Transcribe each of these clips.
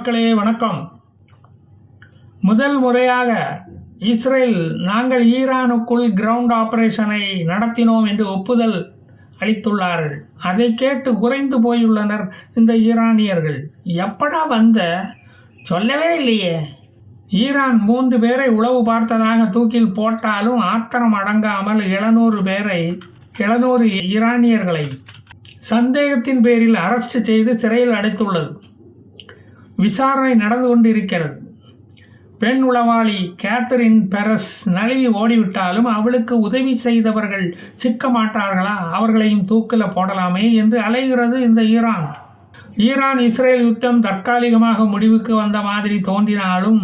மக்களே வணக்கம். முதல் முறையாக இஸ்ரேல் நாங்கள் ஈரானுக்குள் கிரவுண்ட் ஆபரேஷனை நடத்தினோம் என்று ஒப்புதல் அளித்துள்ளார்கள். அதை கேட்டு குறைந்து போயுள்ளனர் இந்த ஈரானியர்கள். எப்படா வந்த சொல்லவே இல்லையே. ஈரான் 3 பேரை உளவு பார்த்ததாக தூக்கில் போட்டாலும் ஆத்திரம் அடங்காமல் 700 ஈரானியர்களை சந்தேகத்தின் பேரில் அரெஸ்ட் செய்து சிறையில் அடைத்துள்ளது. விசாரணை நடந்து கொண்டிருக்கிறது. பெண் உளவாளி கேத்தரின் பெரஸ் நழுவி ஓடிவிட்டாலும் அவளுக்கு உதவி செய்தவர்கள் சிக்க மாட்டார்களா, அவர்களையும் தூக்கில் போடலாமே என்று அலைகிறது இந்த ஈரான் இஸ்ரேல் யுத்தம் தற்காலிகமாக முடிவுக்கு வந்த மாதிரி தோன்றினாலும்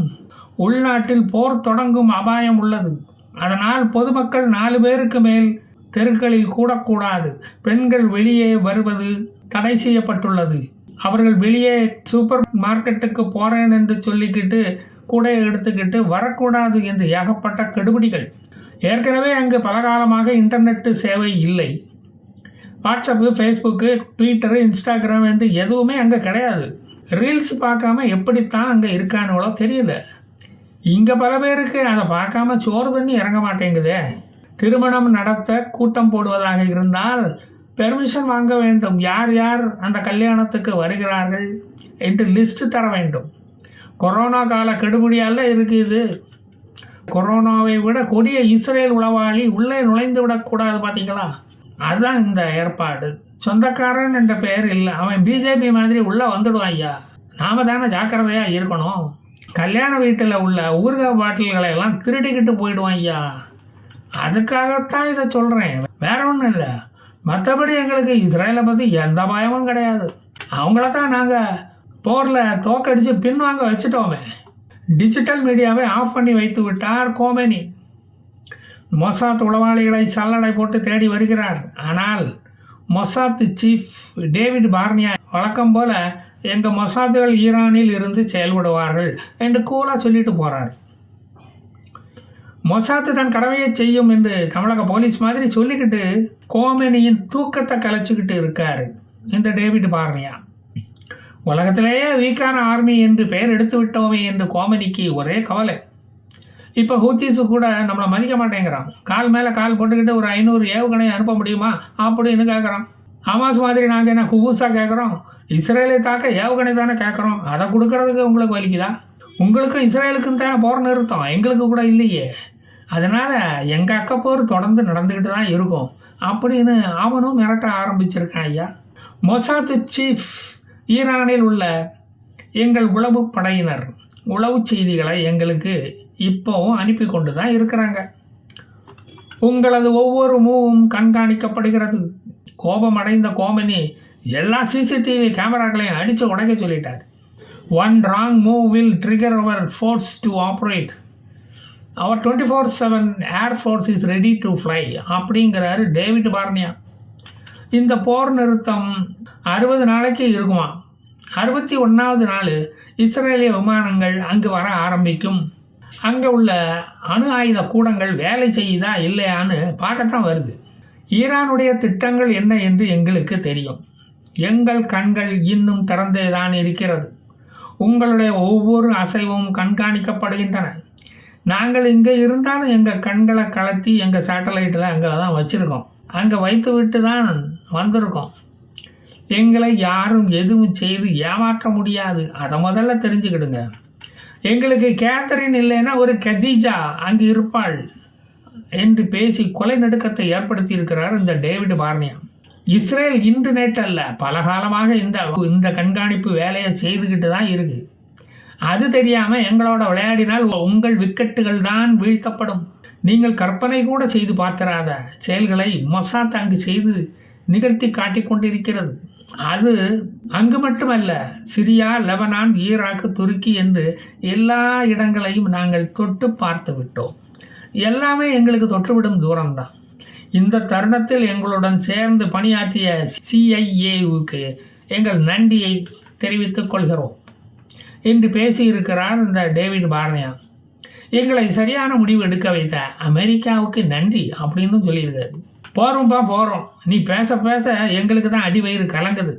உள்நாட்டில் போர் தொடங்கும் அபாயம் உள்ளது. அதனால் பொதுமக்கள் 4 பேருக்கு மேல் தெருக்களில் கூடக்கூடாது. பெண்கள் வெளியே வருவது தடை செய்யப்பட்டுள்ளது. அவர்கள் வெளியே சூப்பர் மார்க்கெட்டுக்கு போகிறேன் என்று சொல்லிக்கிட்டு கூடையை எடுத்துக்கிட்டு வரக்கூடாது என்று ஏகப்பட்ட கெடுபிடிகள். ஏற்கனவே அங்கு பலகாலமாக இன்டர்நெட்டு சேவை இல்லை. வாட்ஸ்அப்பு, ஃபேஸ்புக்கு, ட்விட்டரு, இன்ஸ்டாகிராம் என்று எதுவுமே அங்கே கிடையாது. ரீல்ஸ் பார்க்காம எப்படித்தான் அங்கே இருக்கானுங்களோ தெரியல. இங்கே பல பேருக்கு அதை பார்க்காம சோறு தண்ணி இறங்க மாட்டேங்குதே. திருமணம் நடத்த கூட்டம் போடுவதாக இருந்தால் பெர்மிஷன் வாங்க வேண்டும். யார் யார் அந்த கல்யாணத்துக்கு வருகிறார்கள் என்று லிஸ்ட் தர வேண்டும். கொரோனா கால கெடுபிடியால் இருக்குது. கொரோனாவை விட கொடிய இஸ்ரேல் உளவாளி உள்ளே நுழைந்து விடக்கூடாது. பார்த்தீங்களா, அதுதான் இந்த ஏற்பாடு. சொந்தக்காரன் என்ற பெயர் இல்லை, அவன் பிஜேபி மாதிரி உள்ளே வந்துடுவான். ஐயா, நாம தானே ஜாக்கிரதையாக இருக்கணும். கல்யாண வீட்டில் உள்ள ஊறுகாய் பாட்டில்களை எல்லாம் திருடிக்கிட்டு போயிடுவான். ஐயா, அதுக்காகத்தான் இதை சொல்கிறேன், வேற ஒன்றும் இல்லை. மற்றபடி எங்களுக்கு இஸ்ரேலை பற்றி எந்த பயமும் கிடையாது. அவங்கள தான் நாங்கள் போரில் தோக்கடித்து பின்வாங்க வச்சுட்டோமே. டிஜிட்டல் மீடியாவை ஆஃப் பண்ணி வைத்து விட்டார் கோமெனி. மொசாத் உளவாளிகளை சல்லடை போட்டு தேடி வருகிறார். ஆனால் மொசாத் சீஃப் டேவிட் பார்னியா வழக்கம் போல் எங்கள் மொசாத்துகள் ஈரானில் இருந்து செயல்படுவார்கள் என்று கூலாக சொல்லிட்டு போகிறார். மொசாத்து தன் கடமையை செய்யும் என்று தமிழக போலீஸ் மாதிரி சொல்லிக்கிட்டு கோமெனியின் தூக்கத்தை கலைச்சிக்கிட்டு இருக்கார் இந்த டேவிட் பார்னியா. உலகத்திலேயே வீக்கான ஆர்மி என்று பெயர் எடுத்து விட்டோமே என்று கோமெனிக்கு ஒரே கவலை. இப்போ ஹூத்திஸு கூட நம்மளை மதிக்க மாட்டேங்கிறான். கால் மேலே கால் போட்டுக்கிட்டு ஒரு 500 ஏவுகணை அனுப்ப முடியுமா அப்படின்னு கேட்குறான். ஹமாஸ் மாதிரி நாங்கள் என்ன குபூஸாக கேட்குறோம்? இஸ்ரேலை தாக்க ஏவுகணை தானே கேட்குறோம். அதை கொடுக்கறதுக்கு உங்களுக்கு வலிக்குதா? உங்களுக்கும் இஸ்ரேலுக்கும் தானே போர் நிறுத்தம், எங்களுக்கு கூட இல்லையே. அதனால் எங்கள் அக்கப்போர் தொடர்ந்து நடந்துக்கிட்டு தான் இருக்கும் அப்படின்னு அவனும் மிரட்ட ஆரம்பிச்சிருக்கான். ஐயா, மொசாத் சீஃப் ஈரானில் உள்ள எங்கள் உளவு படையினர் உளவு செய்திகளை எங்களுக்கு இப்போவும் அனுப்பி கொண்டு தான் இருக்கிறாங்க. உங்களது ஒவ்வொரு மூவும் கண்காணிக்கப்படுகிறது. கோபமடைந்த கோமெனி எல்லா சிசிடிவி கேமராக்களையும் அடித்து உடைக்க சொல்லிட்டார். One wrong move will trigger our force to operate. Our 24/7 Air Force is ready to fly அப்படிங்கிறாரு டேவிட் பார்னியா. இந்த போர் நிறுத்தம் 60 நாளைக்கு இருக்குமா. 61வது நாள் இஸ்ரேலிய விமானங்கள் அங்கு வர ஆரம்பிக்கும். அங்கே உள்ள அணு ஆயுத கூடங்கள் வேலை செய்யுதா இல்லையான்னு பார்க்கத்தான் வருது. ஈரானுடைய திட்டங்கள் என்ன என்று எங்களுக்கு தெரியும். எங்கள் கண்கள் இன்னும் திறந்தே தான் இருக்கிறது. உங்களுடைய ஒவ்வொரு அசைவும் கண்காணிக்கப்படுகின்றன. நாங்கள் இங்கே இருந்தாலும் எங்கள் கண்களை கலத்தி எங்கள் சேட்டலைட்டில் அங்கே தான் வச்சுருக்கோம். அங்கே வைத்து விட்டு தான் வந்திருக்கோம். எங்களை யாரும் எதுவும் செய்து ஏமாற்ற முடியாது. அதை முதல்ல தெரிஞ்சுக்கிடுங்க. எங்களுக்கு கேத்தரின் இல்லைன்னா ஒரு கதீஜா அங்கு இருப்பாள் என்று பேசி கொலை நடுக்கத்தை ஏற்படுத்தி இருக்கிறார் இந்த டேவிட் பார்னியா. இஸ்ரேல் இன்று நேற்று அல்ல, பலகாலமாக இந்த கண்காணிப்பு வேலையை செய்துக்கிட்டு தான் இருக்குது. அது தெரியாமல் எங்களோட விளையாடினால் உங்கள் விக்கெட்டுகள் தான் வீழ்த்தப்படும். நீங்கள் கற்பனை கூட செய்து பார்த்திராத செயல்களை மொசாத் அங்கு செய்து நிகழ்த்தி காட்டிக் கொண்டிருக்கிறது. அது அங்கு மட்டுமல்ல, சிரியா, லெபனான், ஈராக்கு, துருக்கி என்று எல்லா இடங்களையும் நாங்கள் தொட்டு பார்த்து விட்டோம். எல்லாமே எங்களுக்கு தொற்றுவிடும் தூரம்தான். இந்த தருணத்தில் எங்களுடன் சேர்ந்து பணியாற்றிய CIAவுக்கு எங்கள் நன்றியை தெரிவித்துக் கொள்கிறோம் என்று பேசியிருக்கிறார் இந்த டேவிட் பார்னியா. எங்களை சரியான முடிவு எடுக்க வைத்த அமெரிக்காவுக்கு நன்றி அப்படின்னு சொல்லியிருக்காரு. போகிறோம், நீ பேச எங்களுக்கு தான் அடி வயிறு கலங்குது,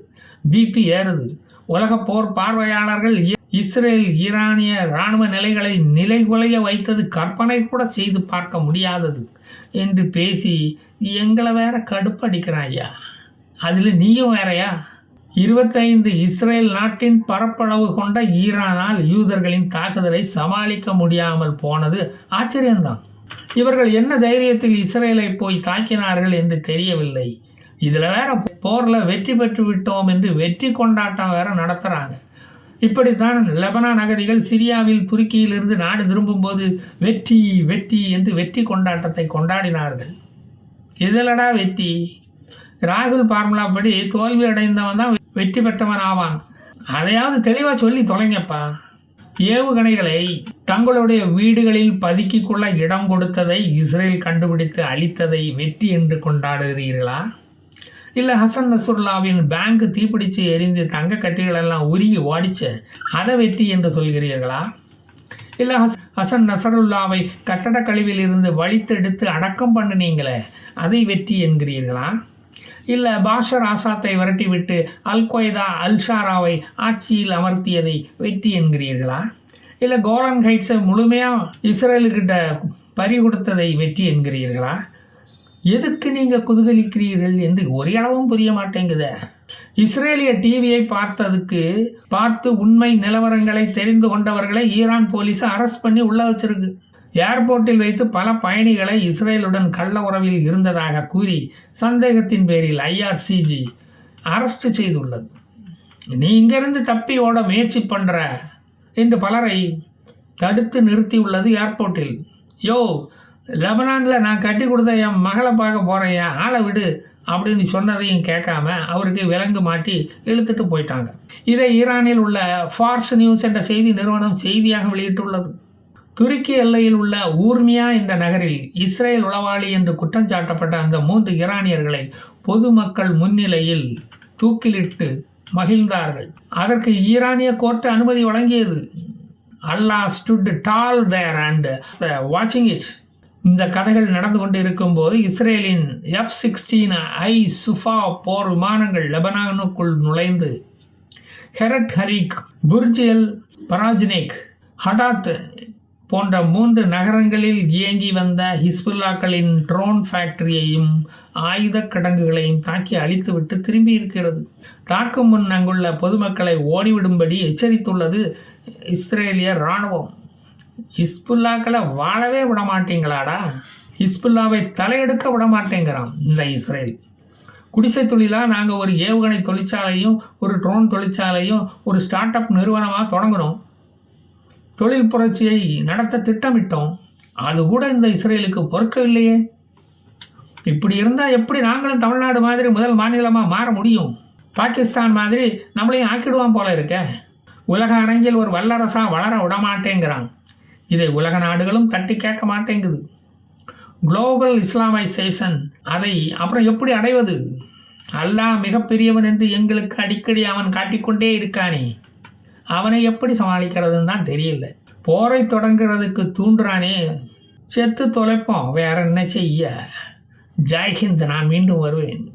பிபி ஏறுது. உலக போர் பார்வையாளர்கள் இஸ்ரேல் ஈரானிய இராணுவ நிலைகளை நிலைகுலைய வைத்தது கற்பனை கூட செய்து பார்க்க முடியாதது என்று பேசி எங்களை வேற கடுப்படிக்கிறான் ஐயா. அதில் நீயும் வேறையா? 25 இஸ்ரேல் நாட்டின் பரப்பளவு கொண்ட ஈரானால் யூதர்களின் தாக்குதலை சமாளிக்க முடியாமல் போனது ஆச்சரியம்தான். இவர்கள் என்ன தைரியத்தில் இஸ்ரேலை போய் தாக்கினார்கள் என்று தெரியவில்லை. இதில் வேற போரில் வெற்றி பெற்று விட்டோம் என்று வெற்றி கொண்டாட்டம் வேற நடத்துகிறாங்க. இப்படித்தான் லெபனான் அகதிகள் சிரியாவில் துருக்கியிலிருந்து நாடு திரும்பும்போது வெற்றி வெற்றி என்று வெற்றி கொண்டாட்டத்தை கொண்டாடினார்கள். இதிலடா வெற்றி? ராகுல் ஃபார்முலா படி தோல்வி அடைந்தவன் தான் வெற்றி பெற்றவன் ஆவான். அதையாவது தெளிவாக சொல்லி தொலைங்கப்பா. ஏவுகணைகளை தங்களுடைய வீடுகளில் பதுக்கிக் கொள்ள இடம் கொடுத்ததை இஸ்ரேல் கண்டுபிடித்து அழித்ததை வெற்றி என்று கொண்டாடுகிறீர்களா? இல்லை ஹசன் நஸ்ருல்லாவின் பேங்க் தீப்பிடிச்சு எரிந்து தங்க கட்டிகளெல்லாம் உருகி ஓடிச்ச அதை வெற்றி என்று சொல்கிறீர்களா? இல்லை ஹசன் நஸ்ருல்லாவை கட்டட கழிவில் இருந்து வழித்தெடுத்து அடக்கம் பண்ணினீங்களே அதை வெற்றி என்கிறீர்களா? இல்லை பாஷர் ஆசாத்தை விரட்டிவிட்டு அல் கொய்தா அல் ஷாராவை ஆட்சியில் அமர்த்தியதை வெற்றி என்கிறீர்களா? இல்லை கோலன் ஹைட்ஸை முழுமையாக இஸ்ரேலுக்கிட்ட பறி கொடுத்ததை வெற்றி என்கிறீர்களா? எதுக்கு நீங்கள் குதூகலிக்கிறீர்கள் என்று ஒரு அளவும் புரிய மாட்டேங்குது. இஸ்ரேலிய டிவியை பார்த்து உண்மை நிலவரங்களை தெரிந்து கொண்டவர்களை ஈரான் போலீஸ் அரெஸ்ட் பண்ணி உள்ள வச்சிருக்கு. ஏர்போர்ட்டில் வைத்து பல பயணிகளை இஸ்ரேலுடன் கள்ள உறவில் இருந்ததாக கூறி சந்தேகத்தின் பேரில் IRCG அரெஸ்ட் செய்துள்ளது. நீ இங்கிருந்து தப்பி ஓட முயற்சி பண்ணுற என்று பலரை தடுத்து நிறுத்தியுள்ளது ஏர்போர்ட்டில். யோ, லெபனானில் நான் கட்டி கொடுத்த என் மகளை பார்க்க போகிறேன், என் ஆளை விடு அப்படின்னு சொன்னதையும் கேட்காம அவருக்கு விலங்கு மாட்டி இழுத்துட்டு போயிட்டாங்க. இதை ஈரானில் உள்ள ஃபார்ஸ் நியூஸ் என்ற செய்தி நிறுவனம் செய்தியாக வெளியிட்டுள்ளது. துருக்கி எல்லையில் உள்ள ஊர்மியா என்ற நகரில் இஸ்ரேல் உளவாளி என்று குற்றம் சாட்டப்பட்ட அந்த 3 ஈரானியர்களை பொதுமக்கள் முன்னிலையில் தூக்கிலிட்டு மகிழ்ந்தார்கள். அதற்கு ஈரானிய கோர்ட் அனுமதி வழங்கியது. அல்லாஹ் ஸ்டுட் டால் தேர் அண்ட் வாட்சிங் இட். இந்த கதைகள் நடந்து கொண்டு இருக்கும்போது இஸ்ரேலின் F-16I சுஃபா போர் விமானங்கள் லெபனானுக்குள் நுழைந்து ஹெரட் ஹரிக், புர்ஜ் எல் பராஜ்னேக், ஹடாத் போன்ற 3 நகரங்களில் இயங்கி வந்த ஹிஸ்புல்லாக்களின் ட்ரோன் ஃபேக்டரியையும் ஆயுத கிடங்குகளையும் தாக்கி அழித்துவிட்டு திரும்பி இருக்கிறது. தாக்கும் முன் அங்குள்ள பொதுமக்களை ஓடிவிடும்படி எச்சரித்துள்ளது இஸ்ரேலிய இராணுவம். ஹிஸ்புல்லாக்களை வாழவே விட மாட்டீங்களாடா? ஹிஸ்புல்லாவை தலையெடுக்க விட மாட்டேங்கிறான் இந்த இஸ்ரேல். குடிசை தொழிலாக நாங்கள் ஒரு ஏவுகணை தொழிற்சாலையும் ஒரு ட்ரோன் தொழிற்சாலையும் ஒரு ஸ்டார்ட் அப் நிறுவனமாக தொடங்கணும், தொழில் புரட்சியை நடத்த திட்டமிட்டோம். அது கூட இந்த இஸ்ரேலுக்கு பொறுக்கவில்லையே. இப்படி இருந்தால் எப்படி நாங்களும் தமிழ்நாடு மாதிரி முதல் மாநிலமாக மாற முடியும்? பாகிஸ்தான் மாதிரி நம்மளையும் ஆக்கிடுவான் போல இருக்க. உலக அரங்கில் ஒரு வல்லரசாக வளர விடமாட்டேங்கிறான். இதை உலக நாடுகளும் தட்டி கேட்க மாட்டேங்குது. குளோபல் இஸ்லாமைசேஷன், அதை அப்புறம் எப்படி அடைவது? அல்லாஹ் மிகப்பெரியவன் என்று எங்களுக்கு அடிக்கடி அவன் காட்டிக்கொண்டே இருக்கானே, அவனை எப்படி சமாளிக்கிறதுன்னு தான் தெரியல. போரை தொடங்குறதுக்கு தூண்டுறானே, செத்து தொலைப்போம், வேற என்ன செய்ய. ஜெய்ஹிந்த், நான் மீண்டும் வருவேன்.